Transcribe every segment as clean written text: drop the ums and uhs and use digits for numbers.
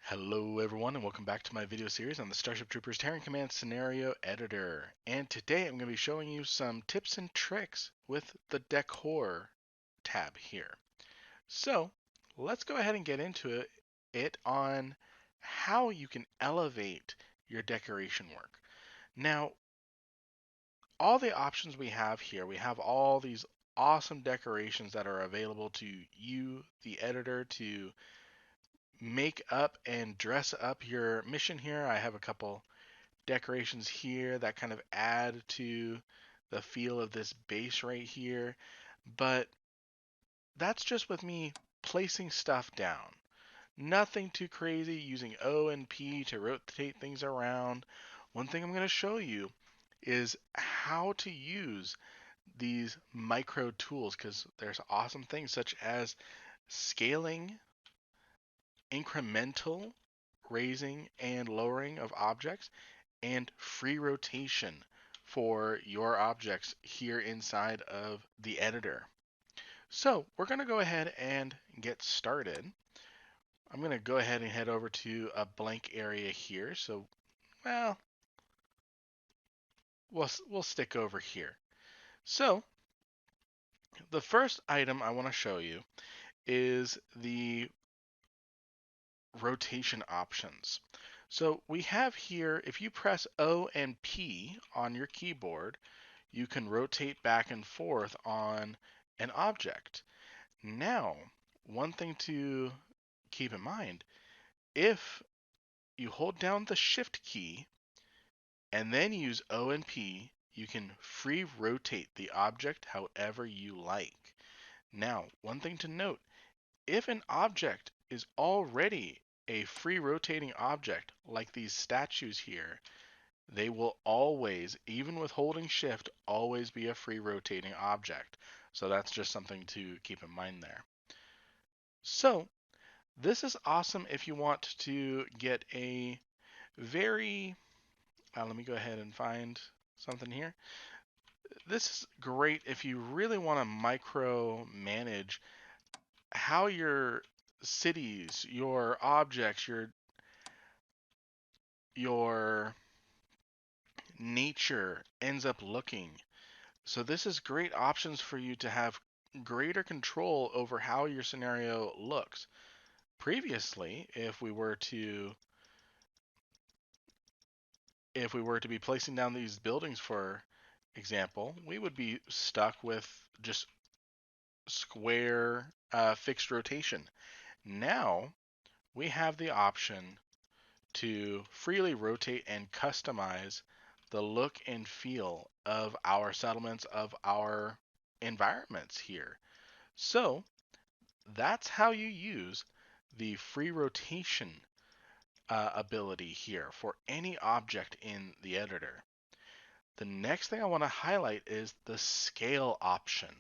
Hello everyone and welcome back to my video series on the Starship Troopers Terran Command Scenario Editor. And today I'm going to be showing you some tips and tricks with the Decor tab here. So let's go ahead and get into it on how you can elevate your decoration work. Now, all the options we have here, we have all these awesome decorations that are available to you, the editor, to make up and dress up your mission here. I have a couple decorations here that kind of add to the feel of this base right here. But that's just with me placing stuff down. Nothing too crazy, using O and P to rotate things around. One thing I'm going to show you is how to use these micro tools, because there's awesome things such as scaling, incremental raising and lowering of objects, and free rotation for your objects here inside of the editor. So we're going to go ahead and get started. I'm going to go ahead and head over to a blank area here. So, well, we'll stick over here. So the first item I want to show you is the rotation options. So we have here, if you press O and P on your keyboard, you can rotate back and forth on an object. Now, one thing to keep in mind, if you hold down the Shift key and then use O and P, you can free rotate the object however you like. Now, one thing to note, if an object is already a free rotating object, like these statues here, they will always, even with holding shift, always be a free rotating object. So that's just something to keep in mind there. So this is awesome if you want to get a very, let me go ahead and find something here. This is great if you really want to micro manage how your cities, your objects, your nature ends up looking. So this is great options for you to have greater control over how your scenario looks. Previously, if we were to be placing down these buildings, for example, we would be stuck with just square fixed rotation. Now we have the option to freely rotate and customize the look and feel of our settlements, of our environments here. So that's how you use the free rotation ability here for any object in the editor. The next thing I want to highlight is the scale option.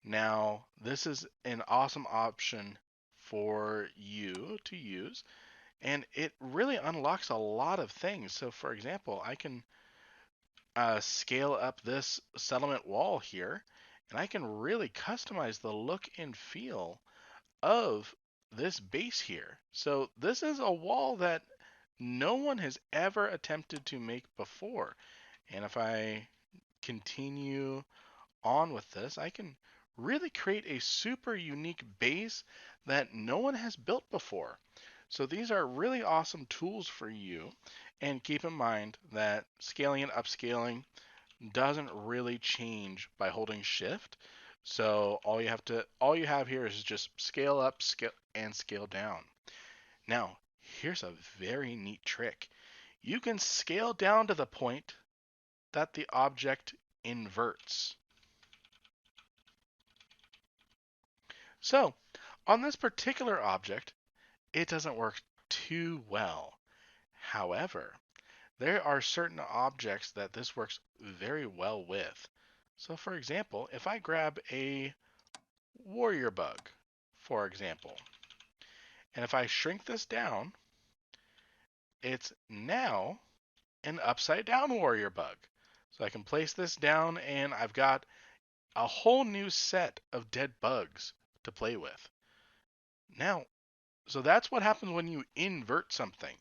Now, this is an awesome option for you to use, and it really unlocks a lot of things. So, for example, I can scale up this settlement wall here, and I can really customize the look and feel of this base here. So this is a wall that no one has ever attempted to make before. And if I continue on with this, I can really create a super unique base that no one has built before. So these are really awesome tools for you. And keep in mind that scaling and upscaling doesn't really change by holding shift. So all you have here is just scale up, scale and scale down. Now, here's a very neat trick. You can scale down to the point that the object inverts. So, on this particular object, it doesn't work too well. However, there are certain objects that this works very well with. So for example, if I grab a warrior bug, for example, and if I shrink this down, it's now an upside down warrior bug. So I can place this down and I've got a whole new set of dead bugs to play with. Now, So that's what happens when you invert something.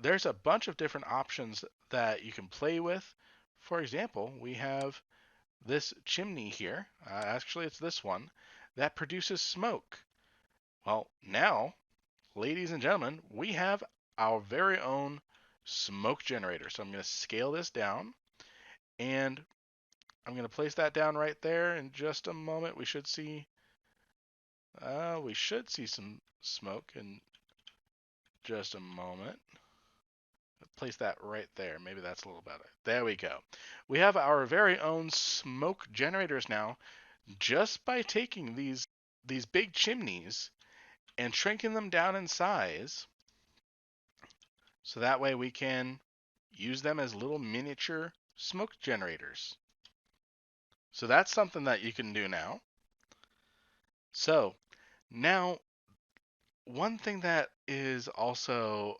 There's a bunch of different options that you can play with. For example, we have this chimney here. Actually, it's this one that produces smoke. Well, now, ladies and gentlemen, we have our very own smoke generator. So I'm going to scale this down, and I'm going to place that down right there. In just a moment, we should see some smoke in just a moment. Place that right there. Maybe that's a little better. There we go. We have our very own smoke generators now, just by taking these big chimneys and shrinking them down in size, so that way we can use them as little miniature smoke generators. So that's something that you can do now. So now, one thing that is also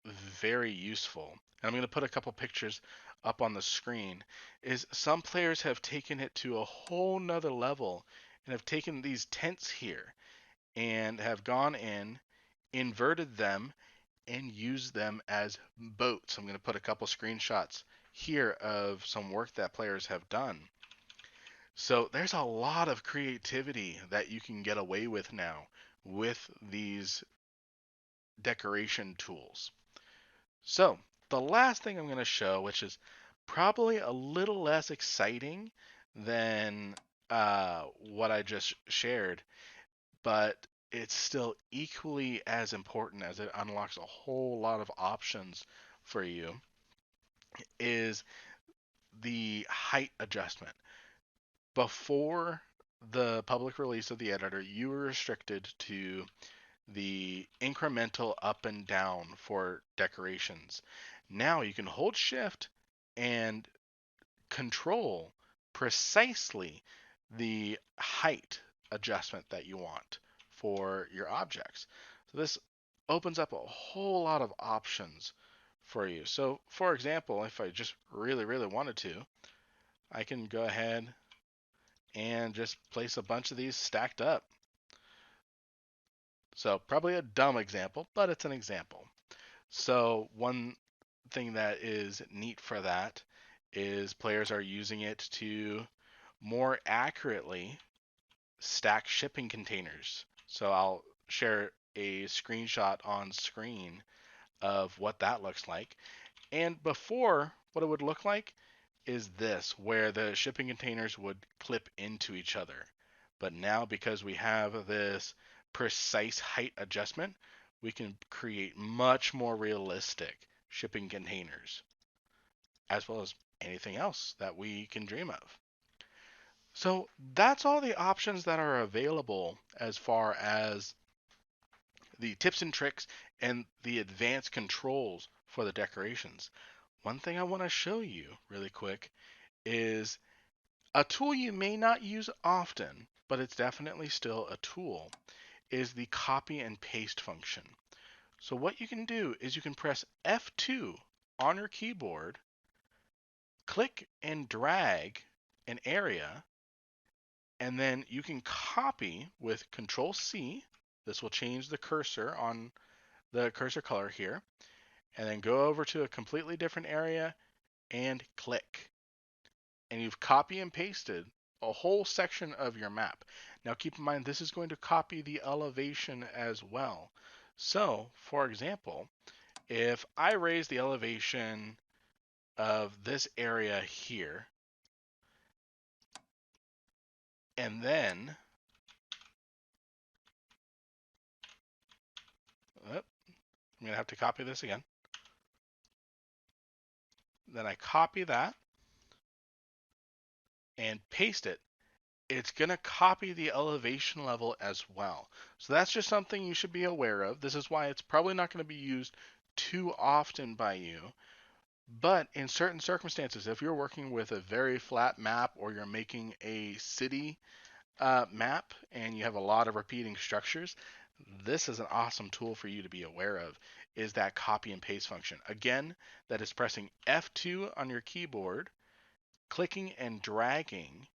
very useful, and I'm going to put a couple pictures up on the screen, is some players have taken it to a whole nother level and have taken these tents here and have gone in, inverted them, and used them as boats. I'm going to put a couple screenshots here of some work that players have done. So there's a lot of creativity that you can get away with now with these decoration tools. So the last thing I'm going to show, which is probably a little less exciting than what I just shared, but it's still equally as important as it unlocks a whole lot of options for you, is the height adjustment. Before the public release of the editor, you were restricted to the incremental up and down for decorations. Now you can hold shift and control precisely the height adjustment that you want for your objects. So this opens up a whole lot of options for you. So for example, if I just really, really wanted to, I can go ahead and just place a bunch of these stacked up. So probably a dumb example, but it's an example. So one thing that is neat for that is players are using it to more accurately stack shipping containers. So I'll share a screenshot on screen of what that looks like. And before, what it would look like is this, where the shipping containers would clip into each other. But now, because we have this precise height adjustment, we can create much more realistic shipping containers, as well as anything else that we can dream of. So that's all the options that are available as far as the tips and tricks and the advanced controls for the decorations. One thing I want to show you really quick is a tool you may not use often, but it's definitely still a tool, is the copy and paste function. So what you can do is you can press F2 on your keyboard, click and drag an area, and then you can copy with Control C. This will change the cursor on the cursor color here, and then go over to a completely different area and click. And you've copy and pasted a whole section of your map. Now keep in mind, this is going to copy the elevation as well. So, for example, if I raise the elevation of this area here, and then, I'm going to have to copy this again. Then I copy that and paste it. It's going to copy the elevation level as well. So that's just something you should be aware of. This is why it's probably not going to be used too often by you. But in certain circumstances, if you're working with a very flat map or you're making a city map and you have a lot of repeating structures, this is an awesome tool for you to be aware of, is that copy and paste function. Again, that is pressing F2 on your keyboard, clicking and dragging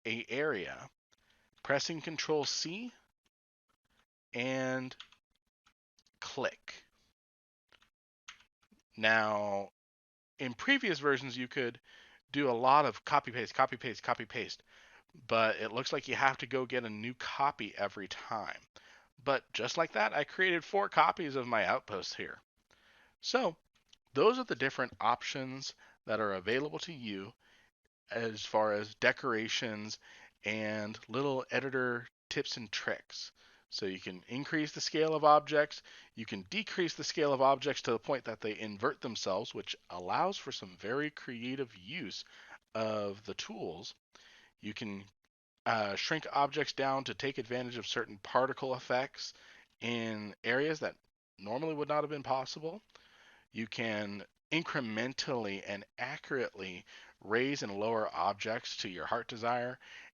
a area, pressing Control C, and click. Now, in previous versions, you could do a lot of copy paste, copy paste, copy paste, but it looks like you have to go get a new copy every time. But just like that, I created 4 copies of my outposts here. So those are the different options that are available to you as far as decorations and little editor tips and tricks. So you can increase the scale of objects, you can decrease the scale of objects to the point that they invert themselves, which allows for some very creative use of the tools. You can shrink objects down to take advantage of certain particle effects in areas that normally would not have been possible. You can incrementally and accurately raise and lower objects to your heart desire,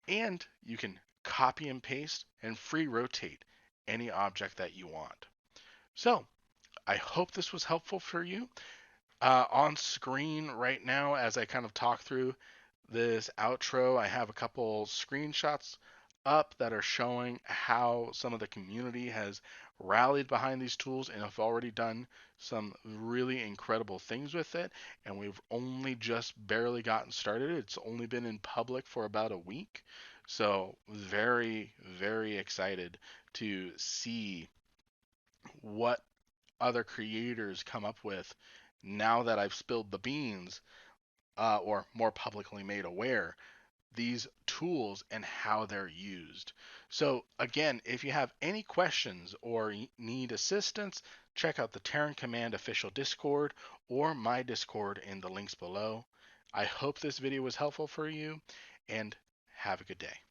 and you can copy and paste and free rotate any object that you want. So, I hope this was helpful for you. On screen right now, as I kind of talk through this outro, I have a couple screenshots up that are showing how some of the community has rallied behind these tools and have already done some really incredible things with it. And we've only just barely gotten started. It's only been in public for about a week. So, very, very excited to see what other creators come up with now that I've spilled the beans, or more publicly made aware, these tools and how they're used. So again, if you have any questions or need assistance, check out the Terran Command official Discord or my Discord in the links below. I hope this video was helpful for you, and have a good day.